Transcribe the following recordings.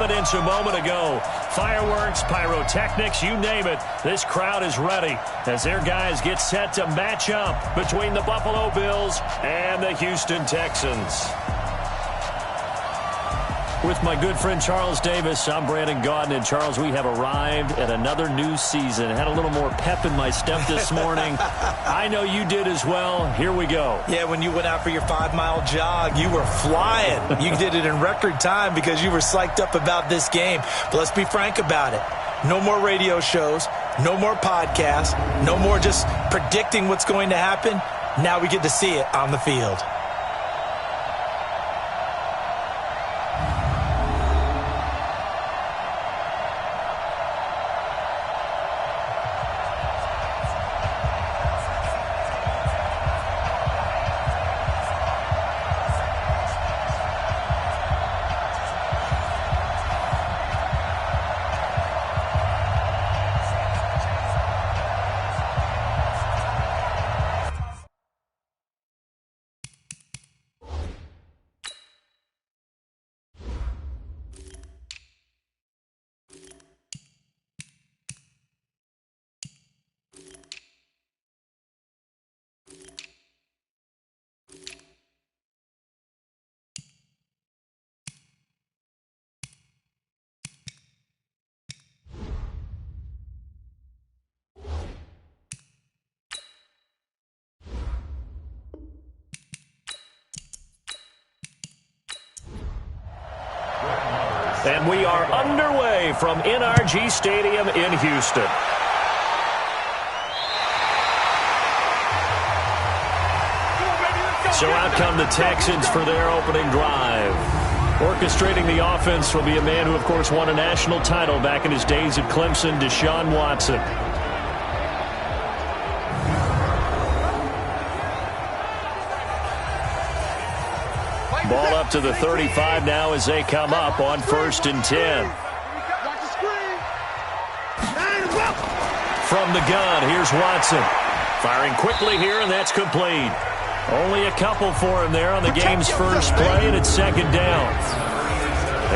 evidence a moment ago. Fireworks, pyrotechnics, you name it. This crowd is ready as their guys get set to match up between the Buffalo Bills and the Houston Texans. With my good friend Charles Davis, I'm Brandon Gaudin. And Charles, we have arrived at another new season. Had a little more pep in my step this morning. I know you did as well. Here we go. Yeah, when you went out for your 5-mile jog, you were flying. You did it in record time because you were psyched up about this game. But let's be frank about it. No more radio shows, no more podcasts, no more just predicting what's going to happen. Now we get to see it on the field. And we are underway from NRG Stadium in Houston. So out come the Texans for their opening drive. Orchestrating the offense will be a man who, of course, won a national title back in his days at Clemson, Deshaun Watson. Ball up to the 35 now as they come up on 1st and 10. From the gun, here's Watson. Firing quickly here, and that's complete. Only a couple for him there on the game's first play, and it's 2nd down.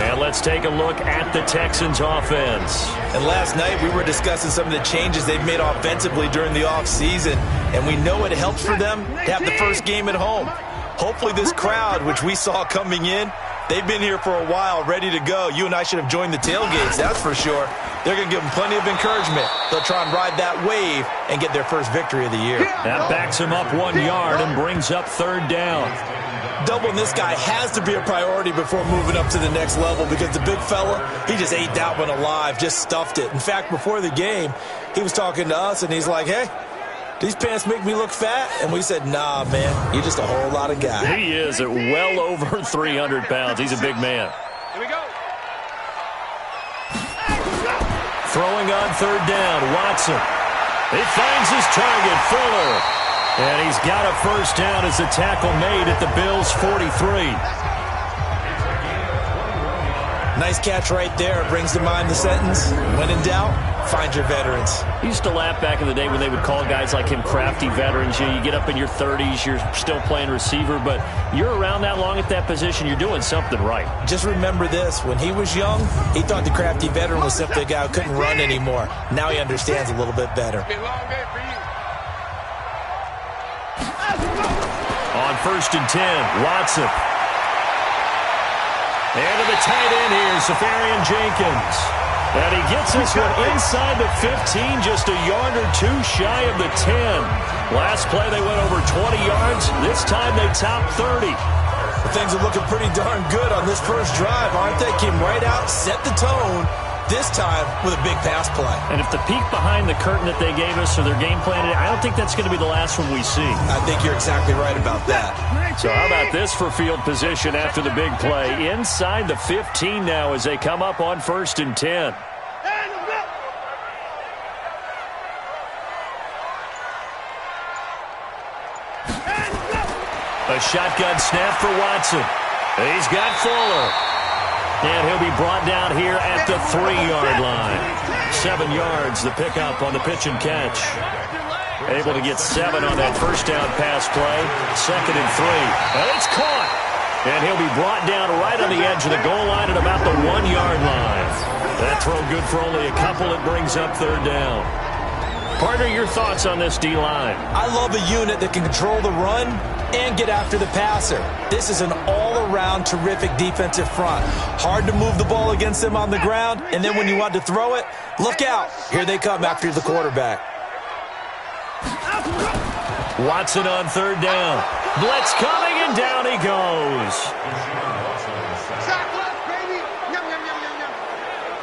And let's take a look at the Texans offense. And last night we were discussing some of the changes they've made offensively during the offseason, and we know it helps for them to have the first game at home. Hopefully this crowd, which we saw coming in, they've been here for a while, ready to go. You and I should have joined the tailgates, that's for sure. They're going to give them plenty of encouragement. They'll try and ride that wave and get their first victory of the year. That backs him up 1 yard and brings up 3rd down. Doubling this guy has to be a priority before moving up to the next level because the big fella, he just ate that one alive, just stuffed it. In fact, before the game, he was talking to us, and he's like, hey, these pants make me look fat? And we said, nah, man, you're just a whole lot of guy. He is at well over 300 pounds. He's a big man. Here we go. Throwing on 3rd down, Watson. He finds his target, Fuller. And he's got a first down as the tackle made at the Bills' 43. Nice catch right there. Brings to mind the sentence, when in doubt, find your veterans. I used to laugh back in the day when they would call guys like him crafty veterans. You get up in your 30s, you're still playing receiver, but you're around that long at that position, you're doing something right. Just remember this. When he was young, he thought the crafty veteran was simply a guy who couldn't run anymore. Now he understands a little bit better. It's been a long day for you. On 1st and 10, Watson. And to the tight end here, Safarian Jenkins. And he gets this one inside the 15, just a yard or two shy of the 10. Last play, they went over 20 yards. This time, they topped 30. Well, things are looking pretty darn good on this first drive, aren't they? Came right out, set the tone, this time with a big pass play. And if the peek behind the curtain that they gave us or their game plan, I don't think that's going to be the last one we see. I think you're exactly right about that. So how about this for field position after the big play? Inside the 15 now as they come up on 1st and 10. A shotgun snap for Watson. He's got Fuller. And he'll be brought down here at the 3-yard line. 7 yards, the pickup on the pitch and catch. Able to get 7 on that first down pass play. 2nd and 3. And it's caught. And he'll be brought down right on the edge of the goal line at about the 1-yard line. That throw good for only a couple. It brings up third down. Partner, your thoughts on this D-line? I love a unit that can control the run and get after the passer. This is an all-around terrific defensive front. Hard to move the ball against them on the ground, and then when you want to throw it, look out. Here they come after the quarterback. Watson on third down. Blitz coming, and down he goes.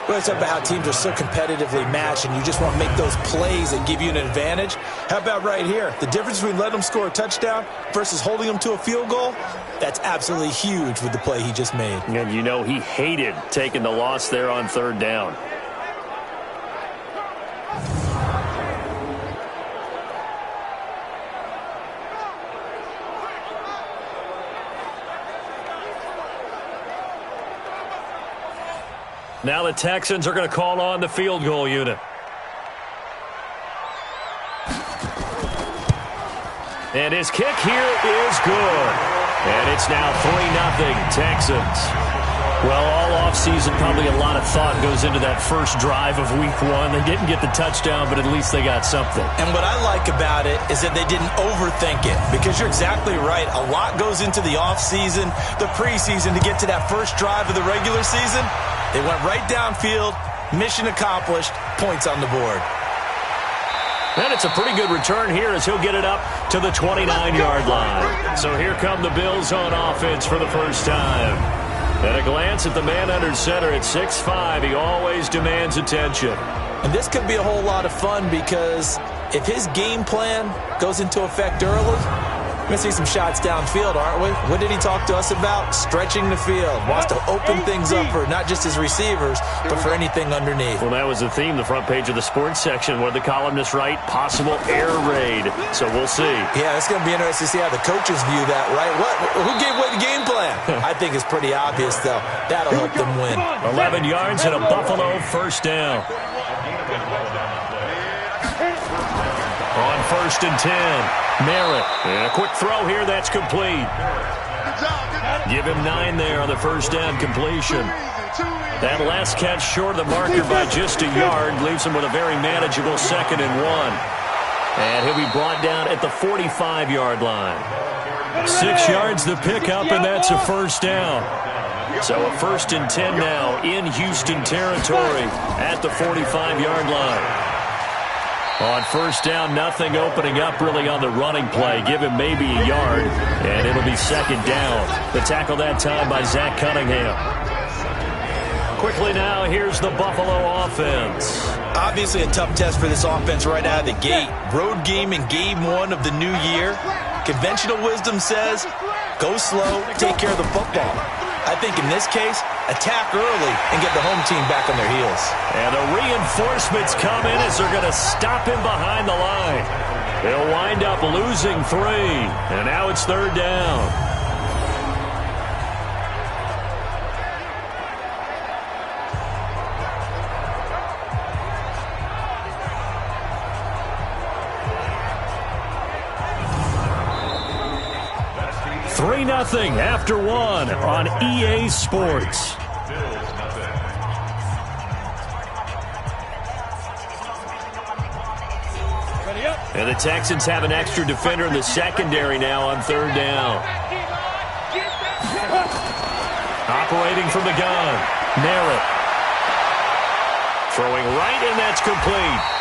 Well, it's about how teams are so competitively matched, and you just want to make those plays that give you an advantage. How about right here? The difference between letting them score a touchdown versus holding them to a field goal, that's absolutely huge with the play he just made. And you know he hated taking the loss there on third down. Now the Texans are going to call on the field goal unit. And his kick here is good. And it's now 3-0 Texans. Well, all offseason, probably a lot of thought goes into that first drive of week one. They didn't get the touchdown, but at least they got something. And what I like about it is that they didn't overthink it, because you're exactly right. A lot goes into the offseason, the preseason, to get to that first drive of the regular season. They went right downfield, mission accomplished, points on the board. And it's a pretty good return here as he'll get it up to the 29-yard line. So here come the Bills on offense for the first time. At a glance at the man under center at 6'5", he always demands attention. And this could be a whole lot of fun, because if his game plan goes into effect early, we're going to see some shots downfield, aren't we? What did he talk to us about? Stretching the field. Wants to open things up for not just his receivers, but for anything underneath. Well, that was the theme, the front page of the sports section, where the columnists write possible air raid. So we'll see. Yeah, it's going to be interesting to see how the coaches view that, right? Who gave away the game plan? I think it's pretty obvious, though. That'll help them win. 11 yards and a Buffalo first down. On 1st and 10. Merritt, and a quick throw here, that's complete. Give him 9 there on the first down completion. That last catch short of the marker by just a yard leaves him with a very manageable 2nd and 1. And he'll be brought down at the 45-yard line. 6 yards the pickup, and that's a first down. So a 1st and 10 now in Houston territory at the 45-yard line. On first down, nothing opening up really on the running play. Give him maybe a yard, and it'll be 2nd down. The tackle that time by Zach Cunningham. Quickly now, here's the Buffalo offense. Obviously a tough test for this offense right out of the gate. Road game in game 1 of the new year. Conventional wisdom says, go slow, take care of the football. I think in this case, attack early and get the home team back on their heels. And the reinforcements come in as they're going to stop him behind the line. They'll wind up losing 3, and now it's 3rd down. Nothing after 1 on EA Sports. And the Texans have an extra defender in the secondary now on 3rd down. Operating from the gun, Merritt. Throwing right, and that's complete.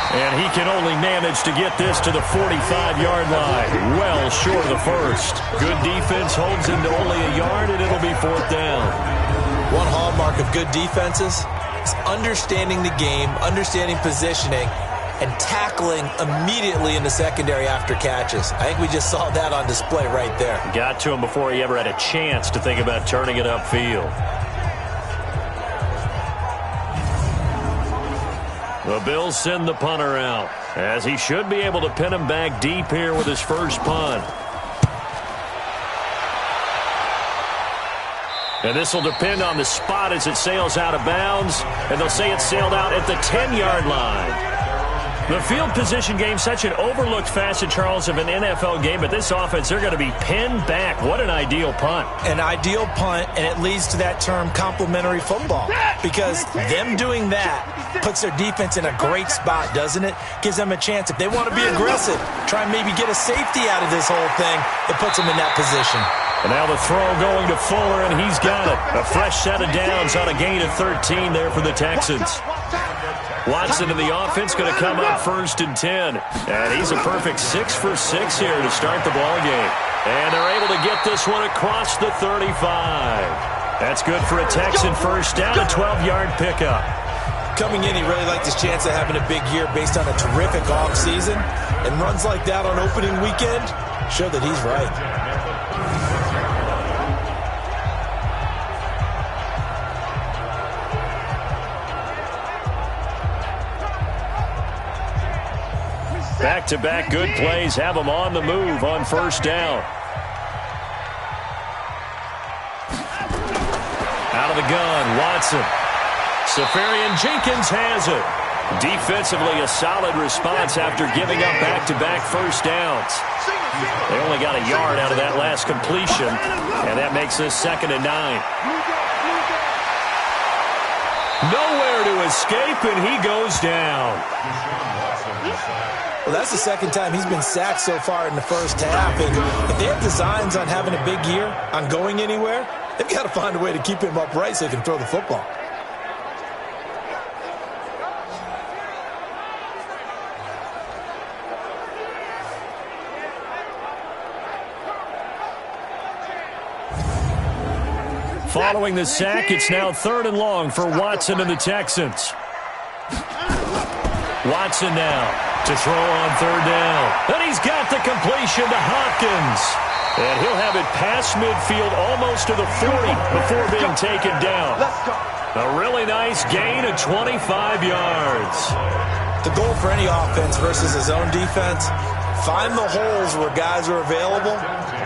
And he can only manage to get this to the 45-yard line. Well short of the first. Good defense holds him to only a yard, and it'll be 4th down. One hallmark of good defenses is understanding the game, understanding positioning, and tackling immediately in the secondary after catches. I think we just saw that on display right there. Got to him before he ever had a chance to think about turning it upfield. The Bills send the punter out, as he should be able to pin him back deep here with his first punt. And this will depend on the spot as it sails out of bounds, and they'll say it sailed out at the 10-yard line. The field position game, such an overlooked facet, Charles, of an NFL game, but this offense, they're going to be pinned back. What an ideal punt. An ideal punt, and it leads to that term complementary football, because them doing that puts their defense in a great spot, doesn't it? Gives them a chance. If they want to be aggressive, try and maybe get a safety out of this whole thing, it puts them in that position. And now the throw going to Fuller, and he's got it. A fresh set of downs on a gain of 13 there for the Texans. Watson in the offense going to come up 1st and 10. And he's a perfect 6 for 6 here to start the ball game. And they're able to get this one across the 35. That's good for a Texan first down, a 12-yard pickup. Coming in, he really liked his chance of having a big year based on a terrific offseason. And runs like that on opening weekend show that he's right. Back-to-back good plays have them on the move on first down. Out of the gun, Watson. Safarian-Jenkins has it. Defensively, a solid response after giving up back-to-back first downs. They only got a yard out of that last completion, and that makes this 2nd and 9. Nowhere to escape, and he goes down. Well, that's the second time he's been sacked so far in the first half. And if they have designs on having a big year, on going anywhere, they've got to find a way to keep him upright so he can throw the football. Following the sack, it's now 3rd and long for Watson and the Texans. Watson now to throw on 3rd down. And he's got the completion to Hopkins. And he'll have it past midfield almost to the 40 before being taken down. A really nice gain of 25 yards. The goal for any offense versus his own defense, find the holes where guys are available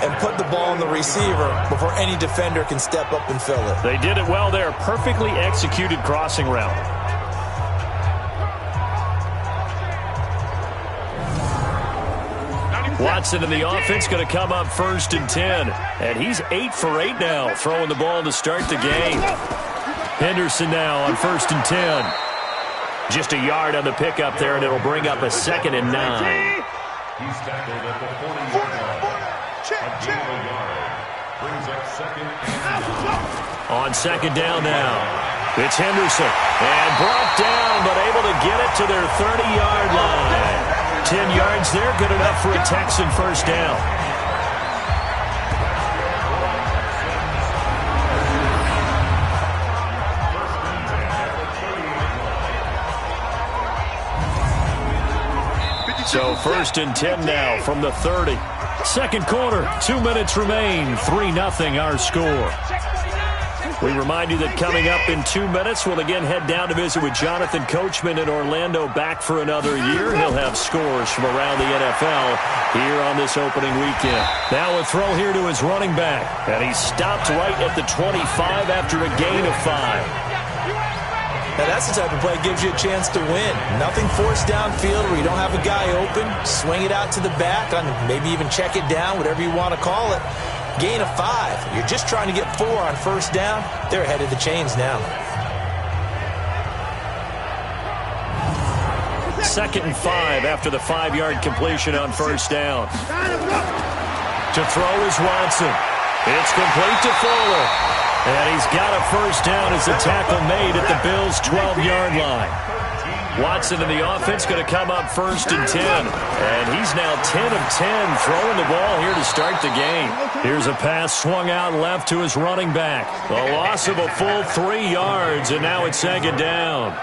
and put the ball on the receiver before any defender can step up and fill it. They did it well there. Perfectly executed crossing route. Watson in the offense going to come up 1st and 10. And he's 8 for 8 now, throwing the ball to start the game. Henderson now on 1st and 10. Just a yard on the pickup there, and it'll bring up a 2nd and 9. He's tackled at the 40-yard line. A gain of a yard. Brings up 2nd and 9. On 2nd down now. It's Henderson. And brought down, but able to get it to their 30-yard line. 10 yards there, good enough for a Texan first down. So 1st and 10 now from the 30. Second quarter, 2 minutes remain. 3-0 our score. We remind you that coming up in 2 minutes, we'll again head down to visit with Jonathan Coachman in Orlando, back for another year. He'll have scores from around the NFL here on this opening weekend. Now a throw here to his running back, and he stopped right at the 25 after a gain of 5. Now that's the type of play that gives you a chance to win. Nothing forced downfield where you don't have a guy open. Swing it out to the back, maybe even check it down, whatever you want to call it. Gain of 5. You're just trying to get 4 on first down. They're ahead of the chains now. 2nd and 5 after the 5-yard completion on first down. To throw is Watson. It's complete to Fuller. And he's got a first down as the tackle made at the Bills' 12-yard line. Watson in the offense going to come up 1st and 10. And he's now 10 of 10 throwing the ball here to start the game. Here's a pass swung out left to his running back. A loss of a full 3 yards, and now it's 2nd down.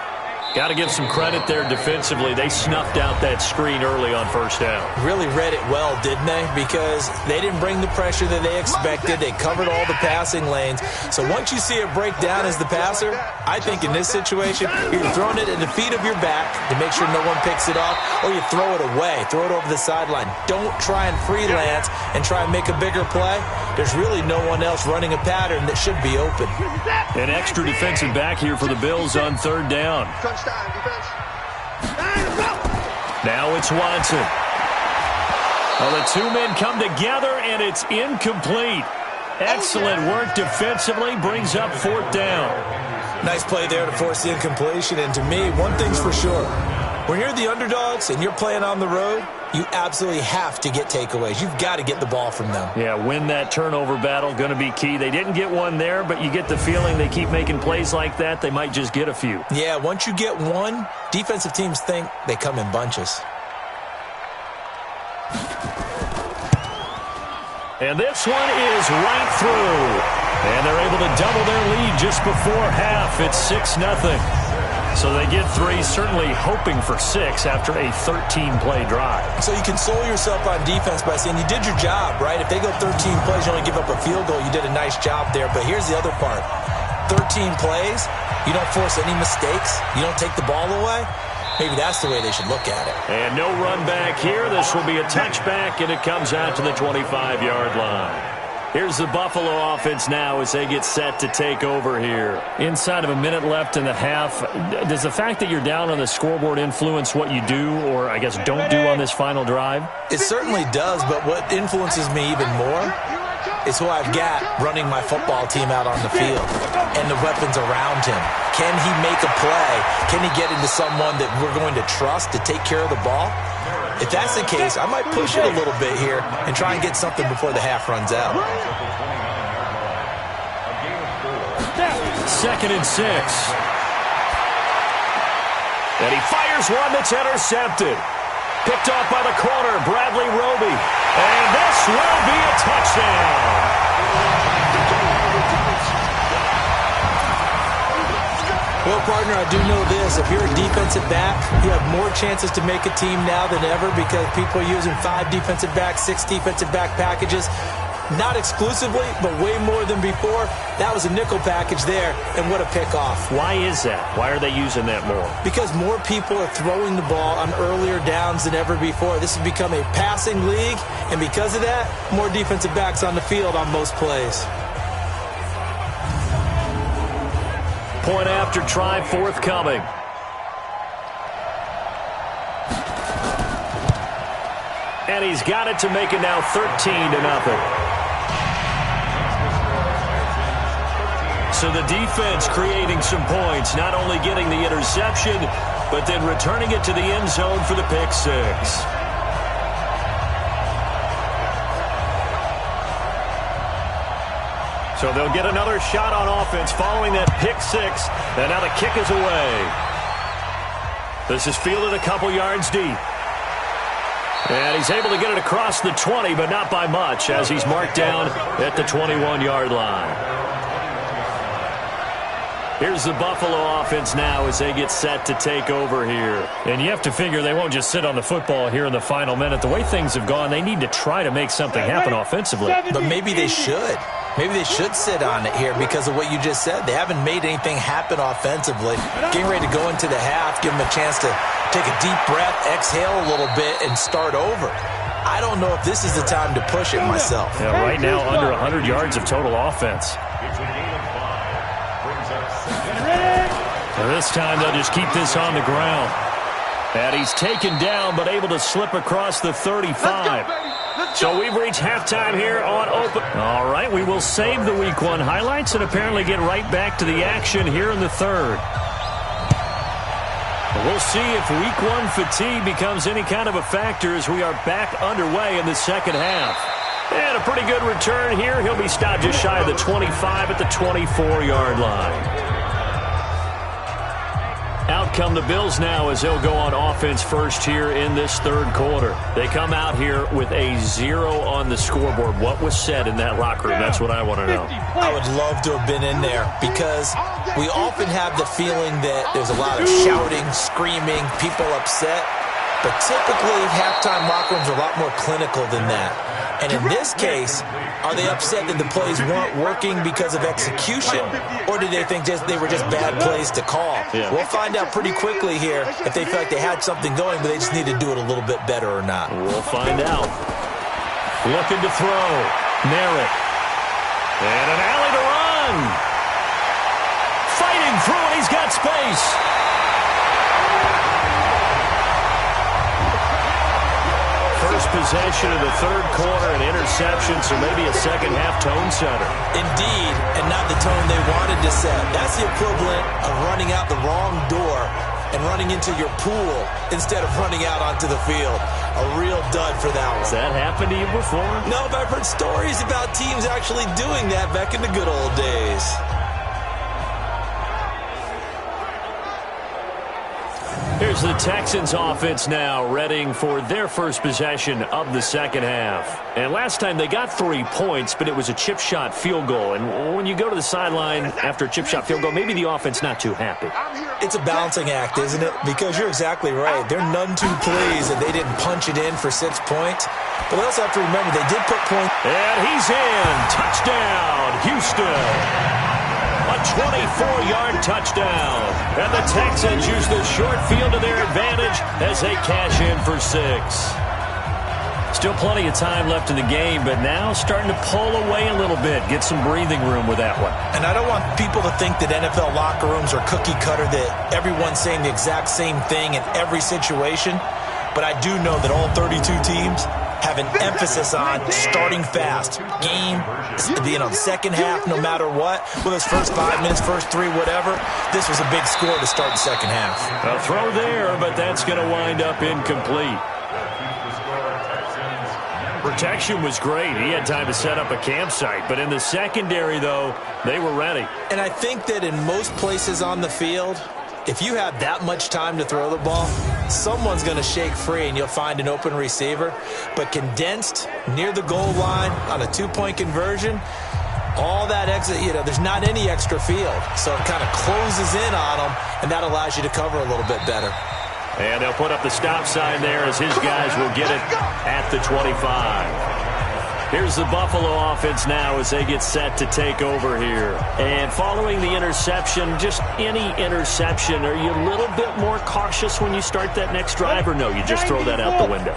Got to give some credit there defensively. They snuffed out that screen early on first down. Really read it well, didn't they? Because they didn't bring the pressure that they expected. They covered all the passing lanes. So once you see it break down as the passer, I think in this situation, you're throwing it at the feet of your back to make sure no one picks it off, or you throw it away, throw it over the sideline. Don't try and freelance and try and make a bigger play. There's really no one else running a pattern that should be open. An extra defensive back here for the Bills on 3rd down. Now it's Watson. Well, the two men come together, and it's incomplete. Excellent work defensively, brings up 4th down. Nice play there to force the incompletion, and to me, one thing's for sure. When you're the underdogs and you're playing on the road, you absolutely have to get takeaways. You've got to get the ball from them. Yeah, win that turnover battle, going to be key. They didn't get one there, but you get the feeling they keep making plays like that, they might just get a few. Yeah, once you get one, defensive teams think they come in bunches. And this one is right through. And they're able to double their lead just before half. It's 6-0. So they get 3, certainly hoping for 6 after a 13-play drive. So you console yourself on defense by saying you did your job, right? If they go 13 plays, you only give up a field goal, you did a nice job there. But here's the other part. 13 plays, you don't force any mistakes, you don't take the ball away. Maybe that's the way they should look at it. And no run back here. This will be a touchback, and it comes out to the 25-yard line. Here's the Buffalo offense now as they get set to take over here. Inside of a minute left in the half, does the fact that you're down on the scoreboard influence what you do, or I guess don't do on this final drive? It certainly does, but what influences me even more is who I've got running my football team out on the field and the weapons around him. Can he make a play? Can he get into someone that we're going to trust to take care of the ball? If that's the case, I might push it a little bit here and try and get something before the half runs out. 2nd and 6. And he fires one that's intercepted. Picked off by the corner, Bradley Roby. And this will be a touchdown. Well, partner, I do know this. If you're a defensive back, you have more chances to make a team now than ever because people are using 5 defensive backs, 6 defensive back packages. Not exclusively, but way more than before. That was a nickel package there, and what a pickoff. Why is that? Why are they using that more? Because more people are throwing the ball on earlier downs than ever before. This has become a passing league, and because of that, more defensive backs on the field on most plays. Point after try forthcoming. And he's got it to make it now 13-0. So the defense creating some points, not only getting the interception, but then returning it to the end zone for the pick 6. So they'll get another shot on offense following that pick 6, and now the kick is away. This is fielded a couple yards deep. And he's able to get it across the 20, but not by much, as he's marked down at the 21-yard line. Here's the Buffalo offense now as they get set to take over here. And you have to figure they won't just sit on the football here in the final minute. The way things have gone, they need to try to make something happen offensively. But maybe they should. Maybe they should sit on it here because of what you just said. They haven't made anything happen offensively. Getting ready to go into the half, give them a chance to take a deep breath, exhale a little bit, and start over. I don't know if this is the time to push it myself. Yeah, right now, under 100 yards of total offense. And this time, they'll just keep this on the ground. And he's taken down, but able to slip across the 35. So we've reached halftime here on Open. All right, we will save the Week 1 highlights and apparently get right back to the action here in the third. We'll see if Week 1 fatigue becomes any kind of a factor as we are back underway in the second half. And a pretty good return here. He'll be stopped just shy of the 25 at the 24-yard line. Out come the Bills now as they'll go on offense first here in this third quarter. They come out here with a 0 on the scoreboard. What was said in that locker room? That's what I want to know. I would love to have been in there because we often have the feeling that there's a lot of shouting, screaming, people upset. But typically, halftime locker rooms are a lot more clinical than that. And in this case, are they upset that the plays weren't working because of execution? Or do they think they were just bad plays to call? Yeah. We'll find out pretty quickly here if they feel like they had something going, but they just need to do it a little bit better or not. We'll find out. Looking to throw. Merritt. And an alley to run. Fighting through, and he's got space. first possession of the third quarter, an interception, so maybe a second-half tone setter. Indeed, and not the tone they wanted to set. That's the equivalent of running out the wrong door and running into your pool instead of running out onto the field. A real dud for that one. Has that happened to you before? No, but I've heard stories about teams actually doing that back in the good old days. Here's the Texans offense now, readying for their first possession of the second half. And last time they got 3 points, but it was a chip shot field goal. And when you go to the sideline after a chip shot field goal, maybe the offense not too happy. It's a balancing act, isn't it? Because you're exactly right. They're none too pleased that they didn't punch it in for 6 points. But we also have to remember they did put points. And he's in. Touchdown, Houston. A 24-yard touchdown. And the Texans use the short field to their advantage as they cash in for 6. Still plenty of time left in the game, but now starting to pull away a little bit. Get some breathing room with that one. And I don't want people to think that NFL locker rooms are cookie cutter, that everyone's saying the exact same thing in every situation. But I do know that all 32 teams have an emphasis on starting fast. Game, second half, no matter what. Whether it's first 5 minutes, first 3, whatever. This was a big score to start the second half. A throw there, but that's going to wind up incomplete. Protection was great. He had time to set up a campsite. But in the secondary, though, they were ready. And I think that in most places on the field, if you have that much time to throw the ball, someone's going to shake free and you'll find an open receiver. But condensed near the goal line on a 2-point conversion, all that exit, there's not any extra field. So it kind of closes in on them, and that allows you to cover a little bit better. And they'll put up the stop sign there as his guys will get it at the 25. Here's the Buffalo offense now as they get set to take over here. And following the interception, just any interception, are you a little bit more cautious when you start that next drive, or no, you just throw that out the window?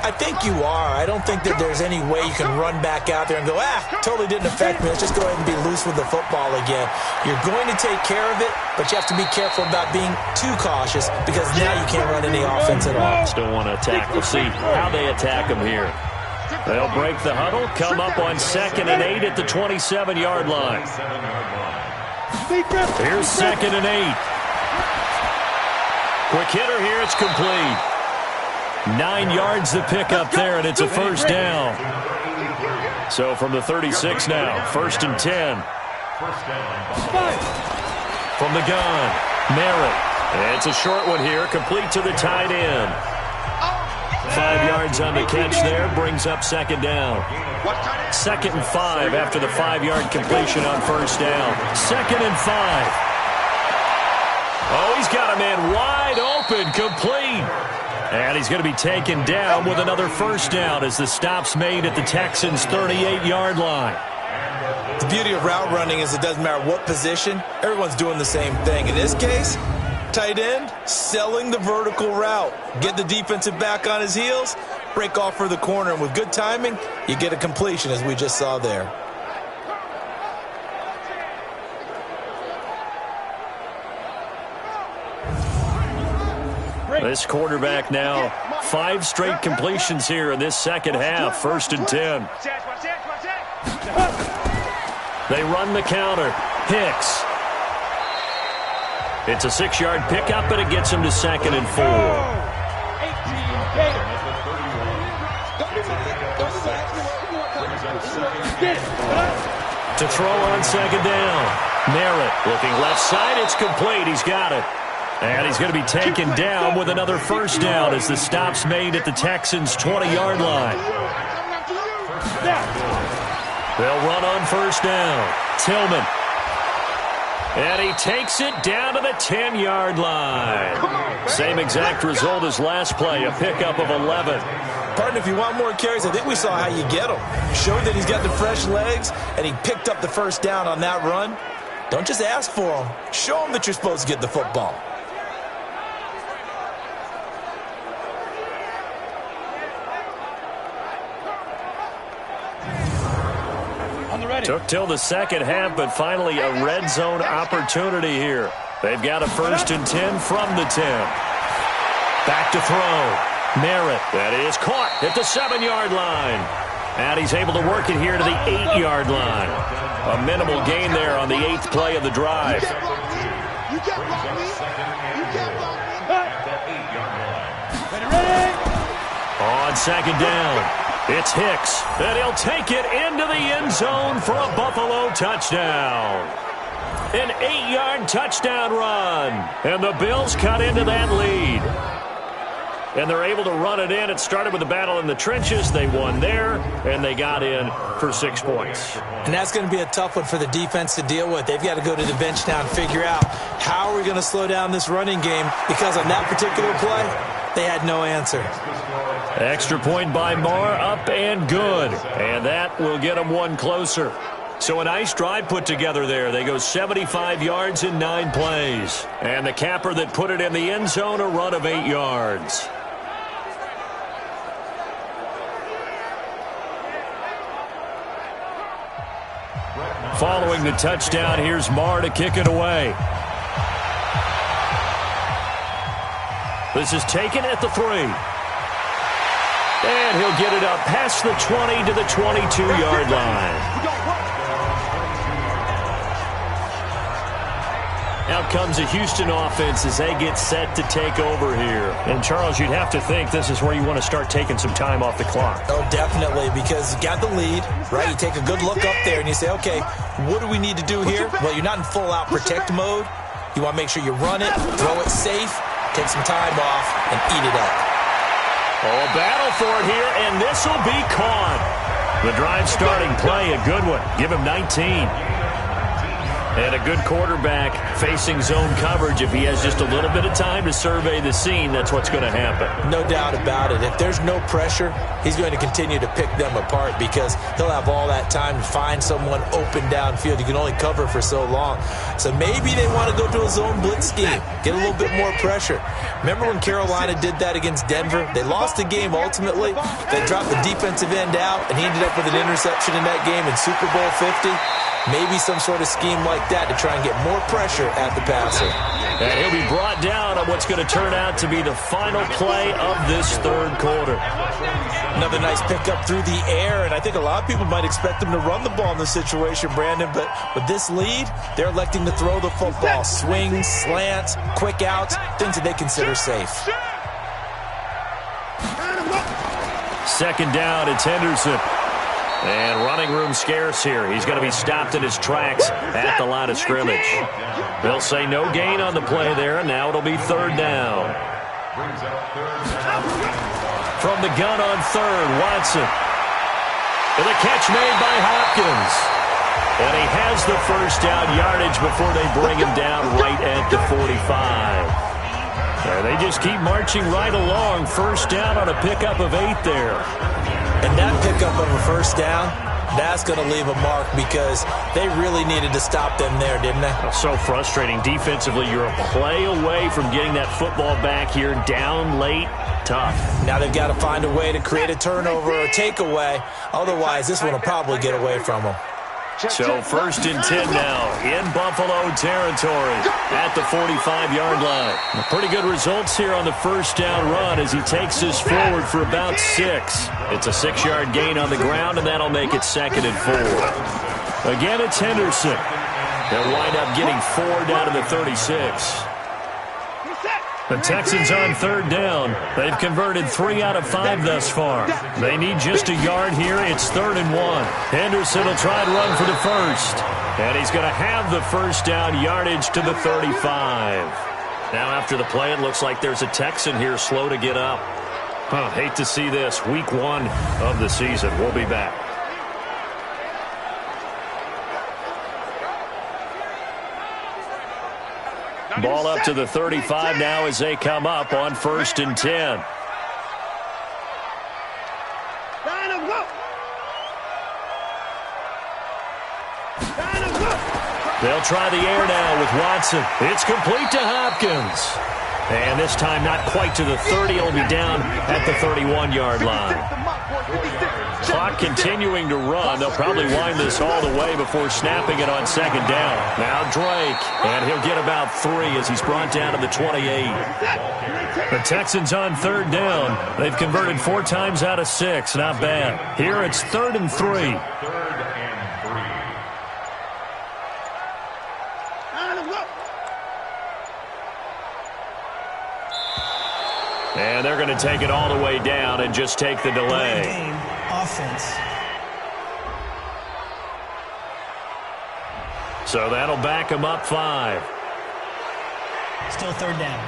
I think you are. I don't think that there's any way you can run back out there and go, totally didn't affect me. Let's just go ahead and be loose with the football again. You're going to take care of it, but you have to be careful about being too cautious because now you can't run any offense at all. Still want to attack. We'll see how they attack them here. They'll break the huddle, come up on 2nd and 8 at the 27-yard line. Here's 2nd and 8. Quick hitter here, it's complete. 9 yards the pickup there, and it's a first down. So from the 36 now, 1st and 10. From the gun, Merritt. It's a short one here, complete to the tight end. 5 yards on the catch there, brings up 2nd down. 2nd and 5 after the 5-yard completion on first down. 2nd and 5. Oh, he's got a man wide open, complete. And he's going to be taken down with another first down as the stop's made at the Texans' 38-yard line. The beauty of route running is it doesn't matter what position, everyone's doing the same thing. In this case, tight end, selling the vertical route. Get the defensive back on his heels, break off for the corner, and with good timing, you get a completion as we just saw there. This quarterback now, 5 straight completions here in this second half, 1st and 10. They run the counter. Hicks. It's a 6-yard pickup, but it gets him to 2nd and 4. To throw on 2nd down. Merritt looking left side. It's complete. He's got it. And he's going to be taken down with another first down as the stop's made at the Texans' 20-yard line. They'll run on first down. Tillman. And he takes it down to the 10-yard line. Same exact result as last play, a pickup of 11. Partner, if you want more carries, I think we saw how you get them. Showed that he's got the fresh legs, and he picked up the first down on that run. Don't just ask for them. Show them that you're supposed to get the football. Took till the second half, but finally a red zone opportunity here. They've got a 1st and 10 from the 10. Back to throw. Merritt. That is caught at the 7-yard line. And he's able to work it here to the 8-yard line. A minimal gain there on the 8th play of the drive. On second down, it's Hicks. And he'll take it into the end zone for a Buffalo touchdown. An 8-yard touchdown run. And the Bills cut into that lead. And they're able to run it in. It started with a battle in the trenches. They won there, and they got in for 6 points. And that's going to be a tough one for the defense to deal with. They've got to go to the bench now and figure out how are we going to slow down this running game, because on that particular play, they had no answer. Extra point by Marr, up and good. And that will get them one closer. So a nice drive put together there. They go 75 yards in 9 plays. And the capper that put it in the end zone, a run of 8 yards. Following the touchdown, here's Marr to kick it away. This is taken at the 3. And he'll get it up past the 20 to the 22-yard line. Out comes a Houston offense as they get set to take over here. And, Charles, you'd have to think this is where you want to start taking some time off the clock. Oh, definitely, because you got the lead, right? You take a good look up there and you say, okay, what do we need to do here? Well, you're not in full-out protect mode. You want to make sure you run it, throw it safe, take some time off, and eat it up. Oh, battle for it here, and this will be caught. The drive starting play, a good one. Give him 19. And a good quarterback facing zone coverage. If he has just a little bit of time to survey the scene, that's what's going to happen. No doubt about it. If there's no pressure, he's going to continue to pick them apart because he'll have all that time to find someone open downfield. You can only cover for so long. So maybe they want to go to a zone blitz scheme, get a little bit more pressure. Remember when Carolina did that against Denver? They lost the game ultimately. They dropped the defensive end out, and he ended up with an interception in that game in Super Bowl 50. Maybe some sort of scheme like that to try and get more pressure at the passer. And he'll be brought down on what's going to turn out to be the final play of this third quarter. Another nice pickup through the air, and I think a lot of people might expect them to run the ball in this situation, Brandon, but with this lead, they're electing to throw the football. Swings, slants, quick outs, things that they consider safe. Second down, it's Henderson. And running room scarce here. He's going to be stopped in his tracks at the line of scrimmage. They'll say no gain on the play there, and now it'll be third down. From the gun on third, Watson. And the catch made by Hopkins. And he has the first down yardage before they bring him down right at the 45. And they just keep marching right along. First down on a pickup of 8 there. And that pickup of a first down, that's going to leave a mark because they really needed to stop them there, didn't they? So frustrating. Defensively, you're a play away from getting that football back here down late. Tough. Now they've got to find a way to create a turnover or a takeaway. Otherwise, this one will probably get away from them. So first and 10 now in Buffalo territory at the 45-yard line. Pretty good results here on the first down run as he takes this forward for about 6. It's a 6-yard gain on the ground, and that'll make it 2nd and 4. Again, it's Henderson. They'll wind up getting 4 down to the 36. The Texans on third down. They've converted 3 out of 5 thus far. They need just a yard here. It's 3rd and 1. Henderson will try and run for the first. And he's going to have the first down yardage to the 35. Now after the play, it looks like there's a Texan here slow to get up. Hate to see this. Week 1 of the season. We'll be back. Ball up to the 35 now as they come up on 1st and 10. They'll try the air now with Watson. It's complete to Hopkins. And this time not quite to the 30. It'll be down at the 31-yard line. Clock continuing to run. They'll probably wind this all the way before snapping it on second down. Now Drake, and he'll get about 3 as he's brought down to the 28. The Texans on third down. They've converted 4 times out of 6. Not bad. Here it's 3rd and 3. And they're going to take it all the way down and just take the delay. Game offense. So that'll back them up 5. Still 3rd down.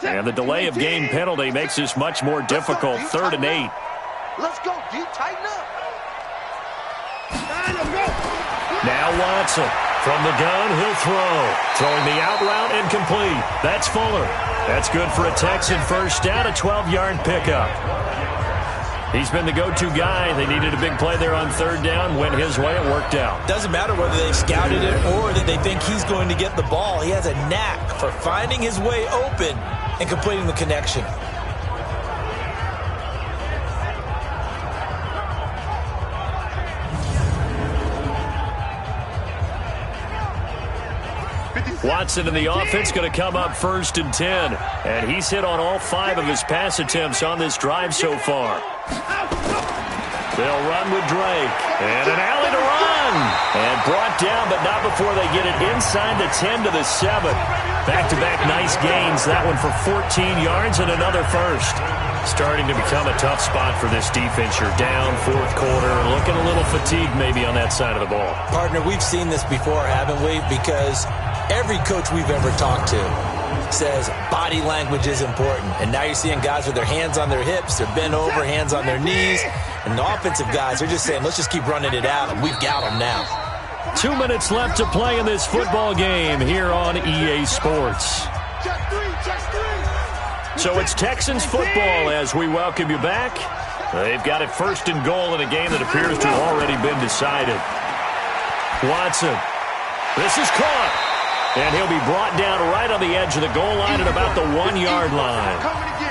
And the delay of game penalty makes this much more difficult. 3rd and 8. Let's go, D. Tighten up. Now Watson. From the gun, he'll throw. Throwing the out route incomplete. That's Fuller. That's good for a Texan first down, a 12-yard pickup. He's been the go-to guy. They needed a big play there on 3rd down. Went his way. It worked out. Doesn't matter whether they've scouted it or that they think he's going to get the ball. He has a knack for finding his way open and completing the connection. Watson in the offense going to come up 1st and 10. And he's hit on all 5 of his pass attempts on this drive so far. They'll run with Drake. And an alley to run. And brought down, but not before they get it inside the 10 to the 7. Back-to-back nice gains. That one for 14 yards and another first. Starting to become a tough spot for this defense. You're down 4th quarter. Looking a little fatigued maybe on that side of the ball. Partner, we've seen this before, haven't we? Because every coach we've ever talked to says body language is important. And now you're seeing guys with their hands on their hips, they're bent over, hands on their knees. And the offensive guys are just saying, let's just keep running it at them. We've got them now. 2 minutes left to play in this football game here on EA Sports. So it's Texans football as we welcome you back. They've got it 1st and goal in a game that appears to have already been decided. Watson. This is caught. And he'll be brought down right on the edge of the goal line at about the 1-yard line.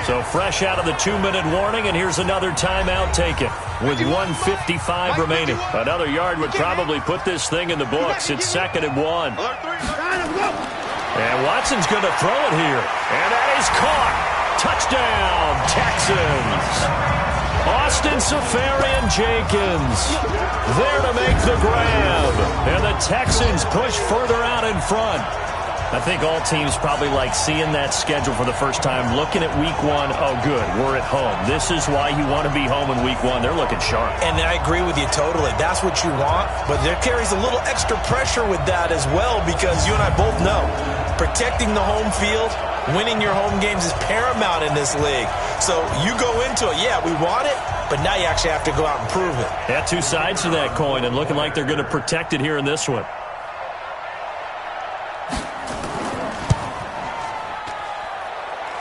So fresh out of the 2-minute warning, and here's another timeout taken with 1:55 remaining. Another yard would probably put this thing in the books. It's 2nd and 1. And Watson's going to throw it here. And that is caught. Touchdown, Texans. Austin Safarian-Jenkins there to make the grab. And the Texans push further out in front. I think all teams probably like seeing that schedule for the first time, looking at week 1. Oh, good, we're at home. This is why you want to be home in week 1. They're looking sharp. And I agree with you totally. That's what you want. But there carries a little extra pressure with that as well, because you and I both know protecting the home field, winning your home games is paramount in this league. So you go into it, yeah, we want it, but now you actually have to go out and prove it. Yeah, 2 sides to that coin, and looking like they're going to protect it here in this one.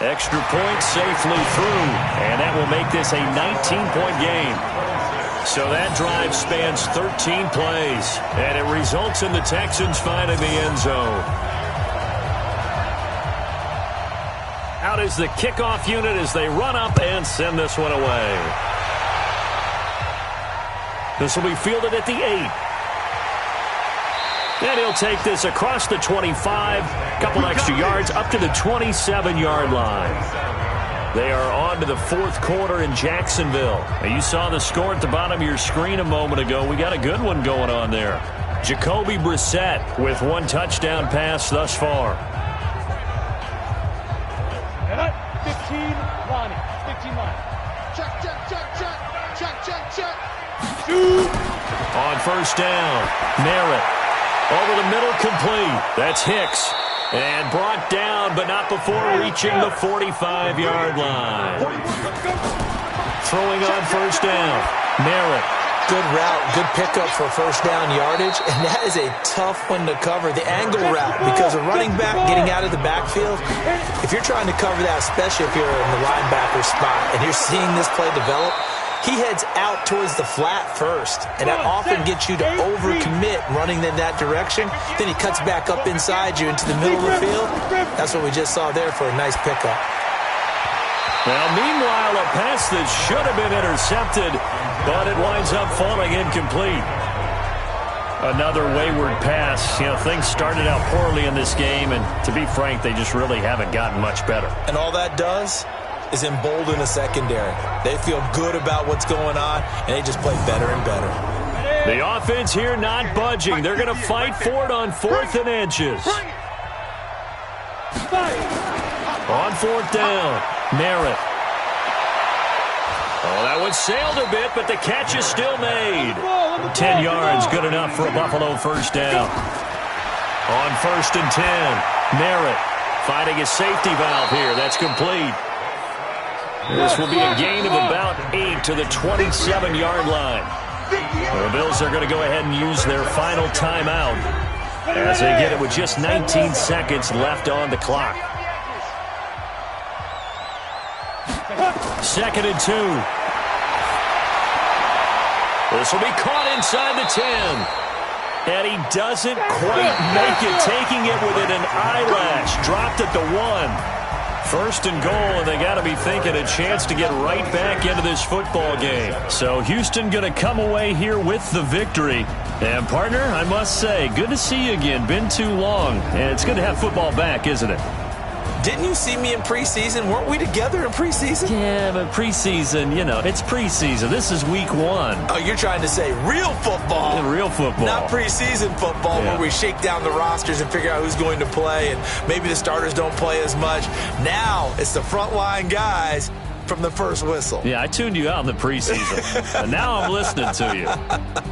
Extra point safely through, and that will make this a 19-point game. So that drive spans 13 plays, and it results in the Texans finding the end zone. Out is the kickoff unit as they run up and send this one away. This will be fielded at the 8. And he'll take this across the 25, couple extra yards, up to the 27-yard line. They are on to the 4th quarter in Jacksonville. Now, you saw the score at the bottom of your screen a moment ago. We got a good one going on there. Jacoby Brissett with 1 touchdown pass thus far. 15, Lonnie. 15, Lonnie. Check. Shoot. On first down, Merritt. Over the middle, complete. That's Hicks. And brought down, but not before reaching the 45-yard line. Throwing on first down, Merritt. Good route, good pickup for first down yardage, and that is a tough one to cover, the angle route, because a running back getting out of the backfield, if you're trying to cover that, especially if you're in the linebacker spot and you're seeing this play develop, he heads out towards the flat first, and that often gets you to overcommit running in that direction. Then he cuts back up inside you into the middle of the field. That's what we just saw there for a nice pickup. Now, meanwhile, a pass that should have been intercepted, but it winds up falling incomplete. Another wayward pass. You know, things started out poorly in this game, and to be frank, they just really haven't gotten much better. And all that does is embolden the secondary. They feel good about what's going on, and they just play better and better. The offense here not budging. They're going to fight for it on 4th and inches. On 4th down, Merritt. Oh, that one sailed a bit, but the catch is still made. 10 yards, good enough for a Buffalo first down. On 1st and 10, Merritt finding a safety valve here. That's complete. This will be a gain of about 8 to the 27-yard line. The Bills are going to go ahead and use their final timeout as they get it with just 19 seconds left on the clock. 2nd and 2. This will be caught inside the 10. And he doesn't quite make it, taking it within an eyelash. Dropped at the 1. 1st and goal, and they got to be thinking a chance to get right back into this football game. So Houston going to come away here with the victory. And, partner, I must say, good to see you again. Been too long. And it's good to have football back, isn't it? Didn't you see me in preseason? Weren't we together in preseason? Yeah, but preseason, you know, it's preseason. This is week 1. Oh, you're trying to say real football. Yeah, real football. Not preseason football where we shake down the rosters and figure out who's going to play, and maybe the starters don't play as much. Now it's the frontline guys from the first whistle. Yeah, I tuned you out in the preseason. And now I'm listening to you.